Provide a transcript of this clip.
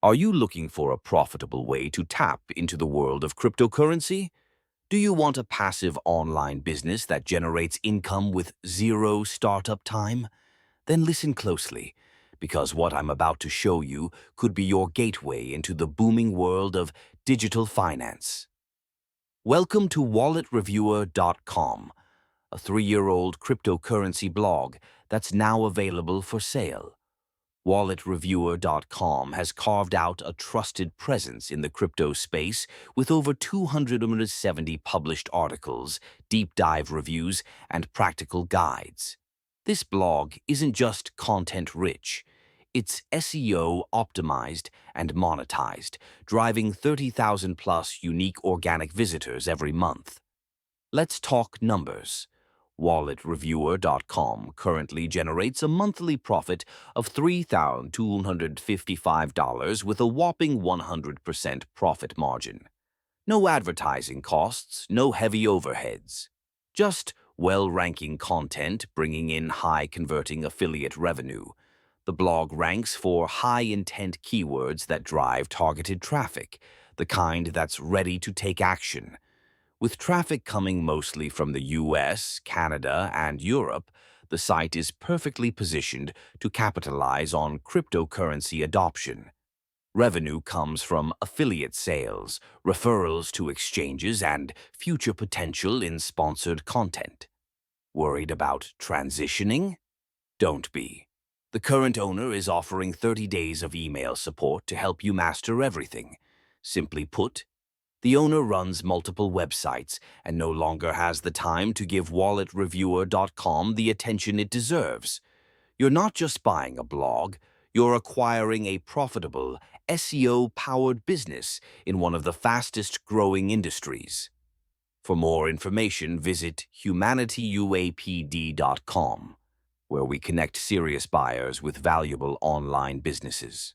Are you looking for a profitable way to tap into the world of cryptocurrency? Do you want a passive online business that generates income with zero startup time? Then listen closely, because what I'm about to show you could be your gateway into the booming world of digital finance. Welcome to WalletReviewer.com, a 3-year-old cryptocurrency blog that's now available for sale. WalletReviewer.com has carved out a trusted presence in the crypto space with over 270 published articles, deep dive reviews, and practical guides. This blog isn't just content rich, it's SEO optimized and monetized, driving 30,000 plus unique organic visitors every month. Let's talk numbers. WalletReviewer.com currently generates a monthly profit of $3,255 with a whopping 100% profit margin. No advertising costs, no heavy overheads. Just well-ranking content bringing in high-converting affiliate revenue. The blog ranks for high-intent keywords that drive targeted traffic, the kind that's ready to take action. With traffic coming mostly from the US, Canada, and Europe, the site is perfectly positioned to capitalize on cryptocurrency adoption. Revenue comes from affiliate sales, referrals to exchanges, and future potential in sponsored content. Worried about transitioning? Don't be. The current owner is offering 30 days of email support to help you master everything. Simply put, the owner runs multiple websites and no longer has the time to give WalletReviewer.com the attention it deserves. You're not just buying a blog, you're acquiring a profitable, SEO-powered business in one of the fastest-growing industries. For more information, visit HUMANITYUAPD.com, where we connect serious buyers with valuable online businesses.